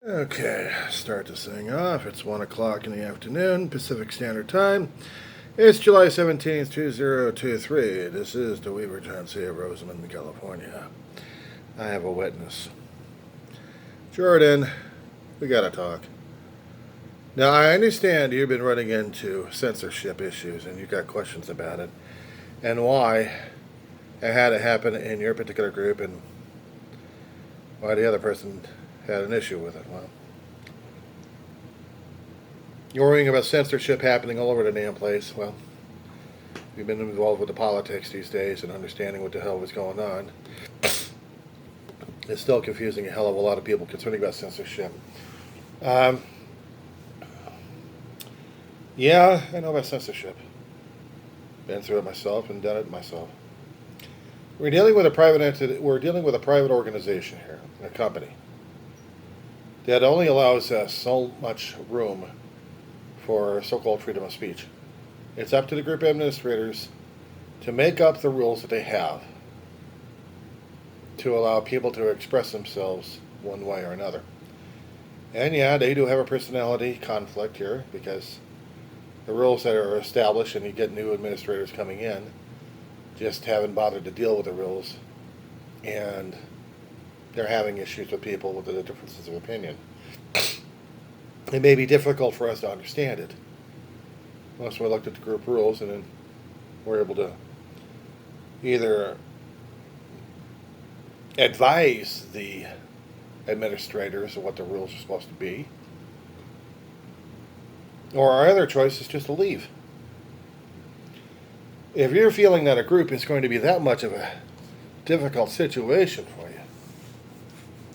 Okay, start this thing off. It's 1 o'clock in the afternoon, Pacific Standard Time. It's July 17th, 2023. This is the Weaver Agency of Rosamond, California. I have a witness. Jordan, we gotta talk. Now, I understand you've been running into censorship issues and you've got questions about it and why it had to happen in your particular group and why the other person had an issue with it. Well, you're worrying about censorship happening all over the damn place. Well, we've been involved with the politics these days and understanding what the hell was going on. It's still confusing a hell of a lot of people concerning about censorship. Yeah, I know about censorship. Been through it myself and done it myself. We're dealing with a private entity. We're dealing with a private organization here, a company that only allows us so much room for so-called freedom of speech. It's up to the group administrators to make up the rules that they have to allow people to express themselves one way or another. And yeah, they do have a personality conflict here because the rules that are established and you get new administrators coming in just haven't bothered to deal with the rules, and they're having issues with people with the differences of opinion. It may be difficult for us to understand it unless we looked at the group rules and then we're able to either advise the administrators of what the rules are supposed to be, or our other choice is just to leave. If you're feeling that a group is going to be that much of a difficult situation for you,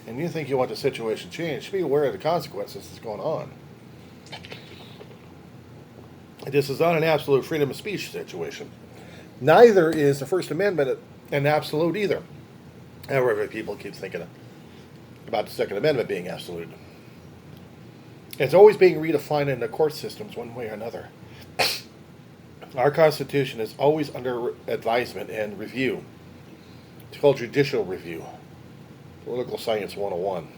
and you think you want the situation changed, be aware of the consequences that's going on. This is not an absolute freedom of speech situation. Neither is the First Amendment an absolute either. However, people keep thinking about the Second Amendment being absolute. It's always being redefined in the court systems one way or another. Our Constitution is always under advisement and review. It's called judicial review. Political Science 101.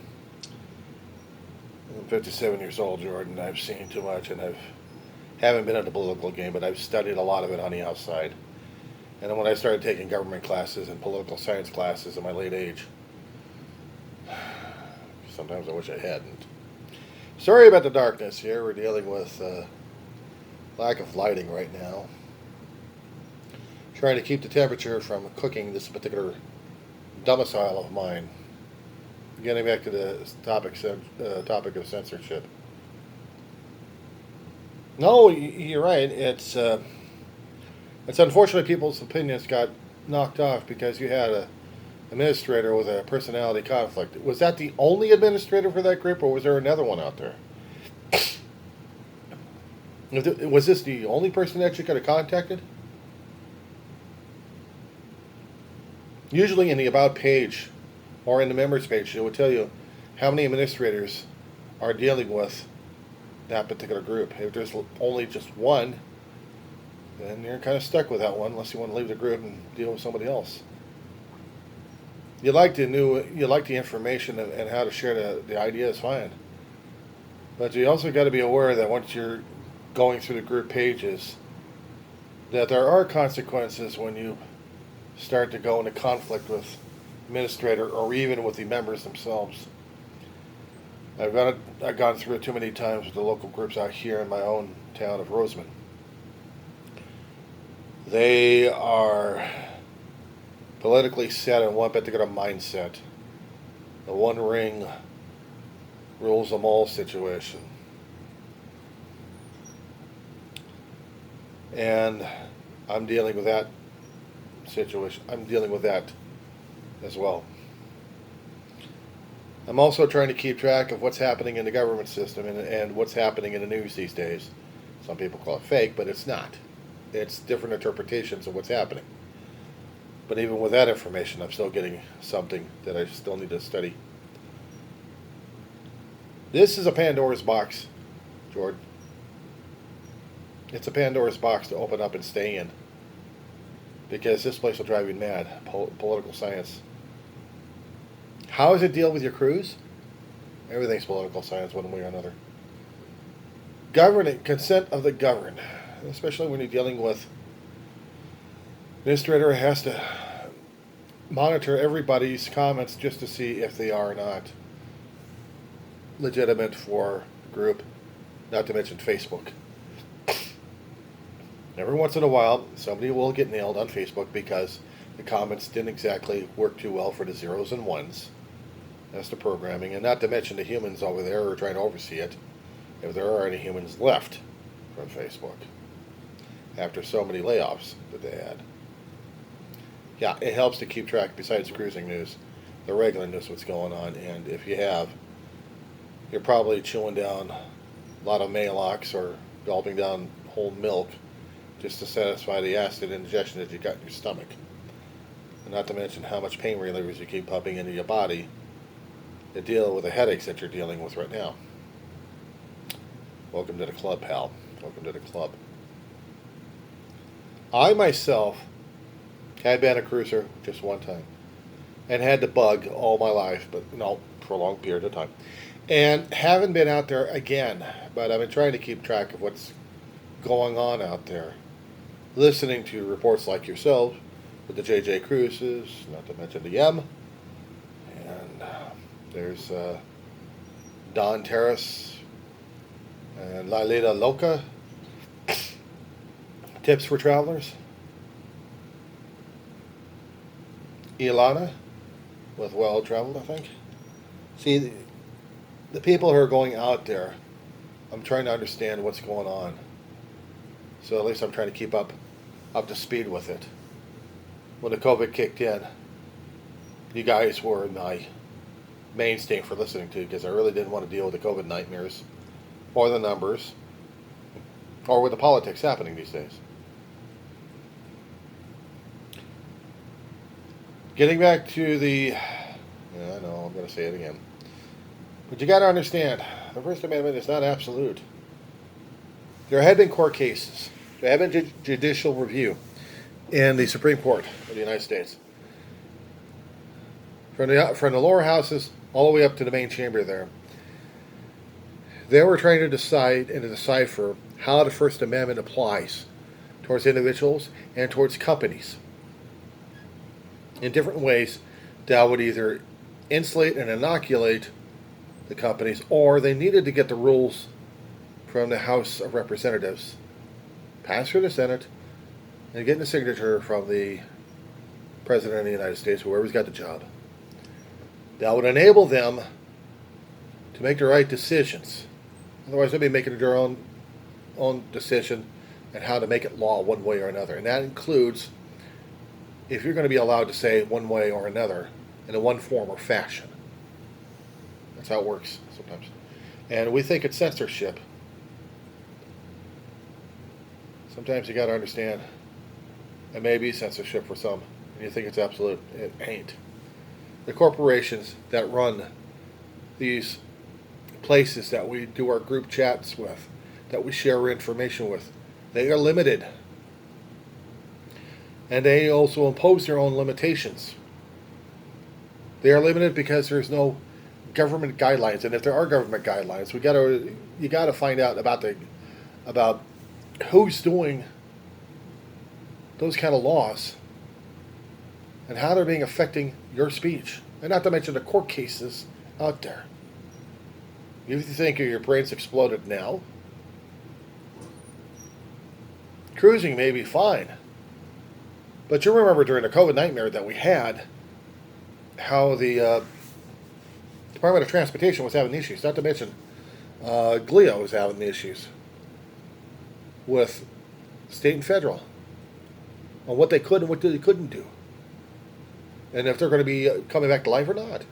I'm 57 years old, Jordan. I've seen too much, and haven't been in the political game, but I've studied a lot of it on the outside. And then when I started taking government classes and political science classes in my late age, sometimes I wish I hadn't. Sorry about the darkness here. We're dealing with lack of lighting right now. Trying to keep the temperature from cooking this particular domicile of mine. Getting back to the topic of censorship. No, you're right. It's unfortunate people's opinions got knocked off because you had an administrator with a personality conflict. Was that the only administrator for that group, or was there another one out there? Was this the only person that you could have contacted? Usually in the About page or in the Members page, it would tell you how many administrators are dealing with that particular group. If there's only just one, then you're kind of stuck with that one unless you want to leave the group and deal with somebody else. You like the information and how to share the ideas, fine. But you also got to be aware that once you're going through the group pages, that there are consequences when you start to go into conflict with administrator or even with the members themselves. I've gone through it too many times with the local groups out here in my own town of Rosamond. They are politically set in one particular mindset. The one ring rules them all situation. And I'm dealing with that situation. I'm dealing with that as well. I'm also trying to keep track of what's happening in the government system and what's happening in the news these days. Some people call it fake, but it's not. It's different interpretations of what's happening. But even with that information, I'm still getting something that I still need to study. This is a Pandora's box, Jordan. It's a Pandora's box to open up and stay in. Because this place will drive you mad. Political science. How does it deal with your crews? Everything's political science one way or another. Governing, consent of the governed, especially when you're dealing with administrator has to monitor everybody's comments just to see if they are not legitimate for the group, not to mention Facebook. Every once in a while, somebody will get nailed on Facebook because the comments didn't exactly work too well for the zeros and ones. That's the programming, and not to mention the humans over there are trying to oversee it, if there are any humans left from Facebook after so many layoffs that they had. Yeah, it helps to keep track, besides cruising news, the regular news, what's going on, and if you have, you're probably chewing down a lot of Maalox or gulping down whole milk just to satisfy the acid ingestion that you got in your stomach. And not to mention how much pain relievers you keep pumping into your body to deal with the headaches that you're dealing with right now. Welcome to the club, pal. Welcome to the club. I myself had been a cruiser just one time and had the bug all my life, but for a long period of time. And haven't been out there again, but I've been trying to keep track of what's going on out there. Listening to reports like yourselves with the JJ Cruises, not to mention the M. And there's Don Terrace and La Leda Loca. Tips for travelers. Ilana with Well Traveled, I think. See, the people who are going out there, I'm trying to understand what's going on. So at least I'm trying to keep up to speed with it. When the COVID kicked in, you guys were my mainstay for listening to, because I really didn't want to deal with the COVID nightmares or the numbers or with the politics happening these days. Getting back to I know I'm going to say it again. But you got to understand, the First Amendment is not absolute. There have been court cases. There have been judicial review in the Supreme Court of the United States. From the lower houses all the way up to the main chamber there. They were trying to decide and to decipher how the First Amendment applies towards individuals and towards companies in different ways that would either insulate and inoculate the companies, or they needed to get the rules from the House of Representatives, passed through the Senate, and getting a signature from the President of the United States, whoever's got the job. That would enable them to make the right decisions. Otherwise, they'd be making their own decision and how to make it law one way or another. And that includes if you're going to be allowed to say one way or another in a one form or fashion. That's how it works sometimes. And we think it's censorship. Sometimes you got to understand it may be censorship for some, and you think it's absolute. It ain't. The corporations that run these places that we do our group chats with, that we share information with, they are limited. And they also impose their own limitations. They are limited because there's no government guidelines, and if there are government guidelines, you got to find out about who's doing those kind of laws and how they're being affecting your speech, and not to mention the court cases out there. You think your brain's exploded now? Cruising may be fine, but you remember during the COVID nightmare that we had, how the Department of Transportation was having issues. Not to mention, GLIO was having issues with state and federal on what they could and what they couldn't do, and if they're going to be coming back to life or not,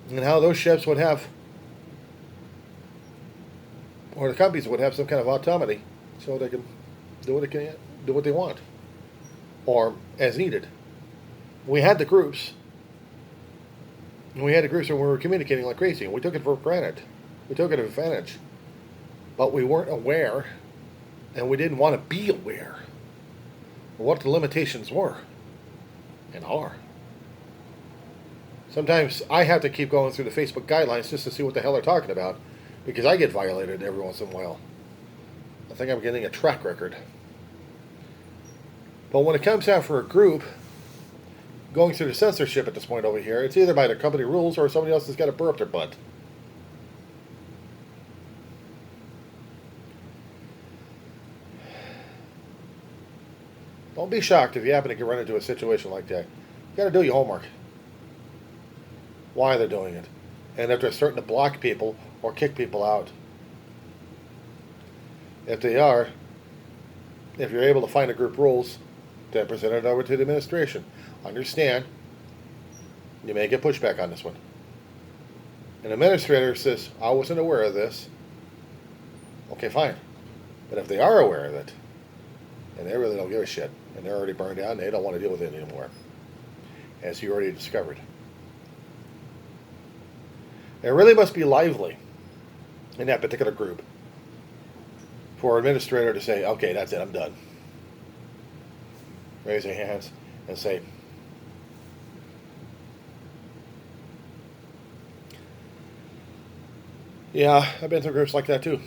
and how those ships would have, or the companies would have some kind of autonomy so they can do what they want, or as needed. We had the groups. And we had the groups where we were communicating like crazy, and we took it for granted. We took it advantage. But we weren't aware, and we didn't want to be aware of what the limitations were and are. Sometimes I have to keep going through the Facebook guidelines just to see what the hell they're talking about, because I get violated every once in a while. I think I'm getting a track record. But when it comes out for a group, going through the censorship at this point over here, it's either by the company rules or somebody else has got to burr up their butt. Don't be shocked if you happen to run into a situation like that. You got to do your homework. Why they're doing it, and if they're starting to block people or kick people out. If they are, if you're able to find the group rules, then present it over to the administration. Understand, you may get pushback on this one. An administrator says, I wasn't aware of this. Okay, fine. But if they are aware of it, and they really don't give a shit, and they're already burned out, and they don't want to deal with it anymore, as you already discovered. It really must be lively in that particular group for an administrator to say, okay, that's it, I'm done. Raise their hands and say, yeah, I've been through groups like that too.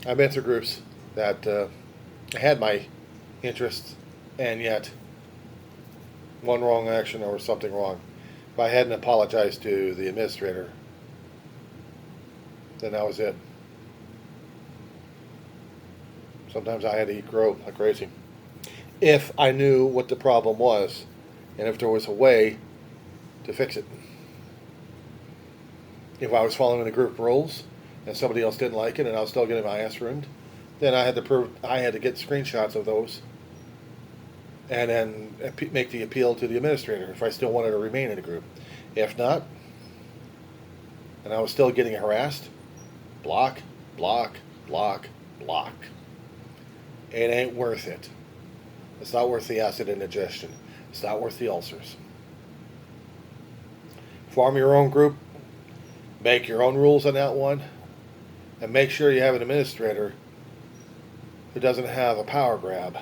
I've been through groups that had my interests, and yet one wrong action or something wrong. If I hadn't apologized to the administrator, then that was it. Sometimes I had to eat crow like crazy. If I knew what the problem was, and if there was a way to fix it. If I was following the group rules, and somebody else didn't like it, and I was still getting my ass ruined, then I had to get screenshots of those, and then make the appeal to the administrator if I still wanted to remain in the group. If not, and I was still getting harassed, block, block, block, block. It ain't worth it. It's not worth the acid indigestion. It's not worth the ulcers. Form your own group, make your own rules on that one, and make sure you have an administrator who doesn't have a power grab.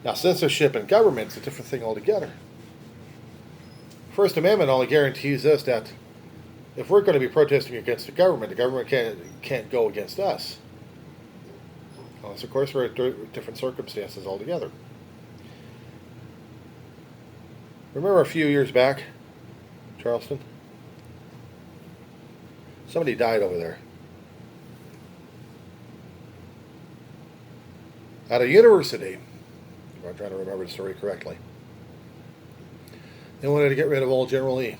Now, censorship in government is a different thing altogether. First Amendment only guarantees us that if we're going to be protesting against the government can't go against us. Unless, of course, we're at different circumstances altogether. Remember a few years back, Charleston? Somebody died over there. At a university, if I'm trying to remember the story correctly, they wanted to get rid of old General Lee.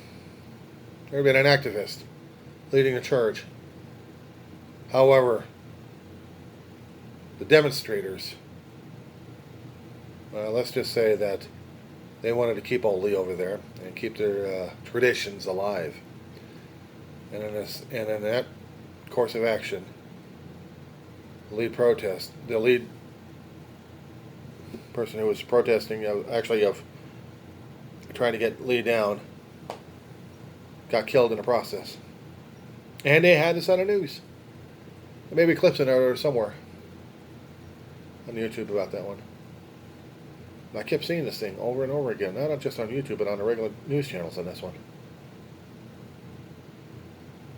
There had been an activist leading the charge. However, the demonstrators, let's just say that they wanted to keep old Lee over there and keep their traditions alive. And in that course of action, the lead person who was protesting, of trying to get Lee down, got killed in the process. And they had this on the news. There may be clips in there somewhere on YouTube about that one. And I kept seeing this thing over and over again, not just on YouTube, but on the regular news channels on this one.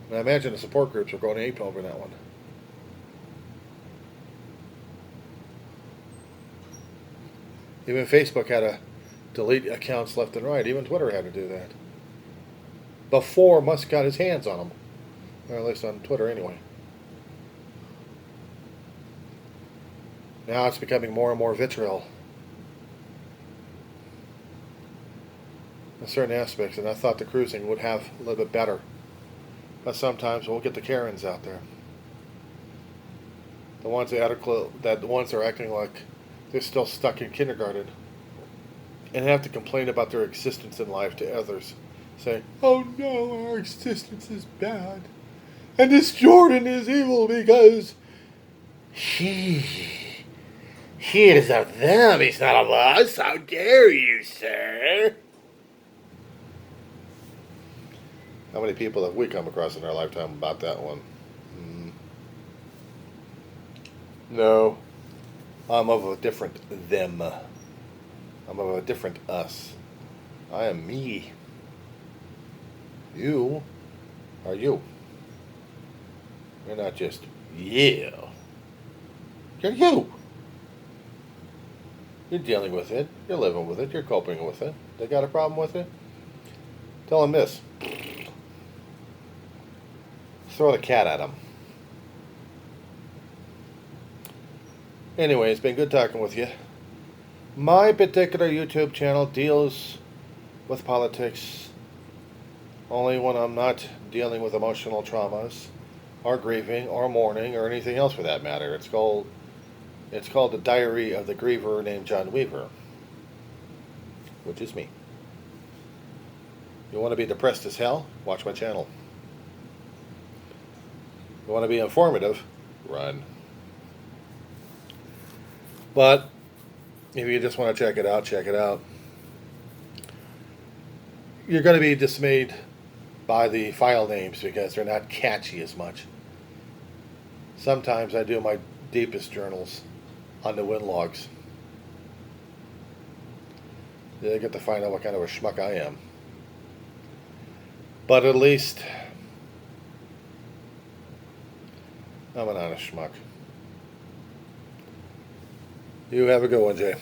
And I imagine the support groups are going ape over that one. Even Facebook had to delete accounts left and right. Even Twitter had to do that. Before Musk got his hands on them. Or at least on Twitter anyway. Now it's becoming more and more vitriol in certain aspects, and I thought the cruising would have a little bit better. But sometimes we'll get the Karens out there. The ones that are acting like they're still stuck in kindergarten and have to complain about their existence in life to others. Saying, oh no, our existence is bad. And this Jordan is evil because he is of them, he's not of us. How dare you, sir? How many people have we come across in our lifetime about that one? No, I'm of a different them. I'm of a different us. I am me. You are you. You're not just yeah. You're you. You're dealing with it. You're living with it. You're coping with it. They got a problem with it? Tell them this. Throw the cat at them. Anyway, it's been good talking with you. My particular YouTube channel deals with politics only when I'm not dealing with emotional traumas or grieving or mourning or anything else for that matter. It's called The Diary of the Griever named John Weaver, which is me. You want to be depressed as hell? Watch my channel. You want to be informative? Run. But if you just want to check it out, check it out. You're going to be dismayed by the file names because they're not catchy as much. Sometimes I do my deepest journals on the win logs. They get to find out what kind of a schmuck I am. But at least I'm an honest schmuck. You have a good one, Jay.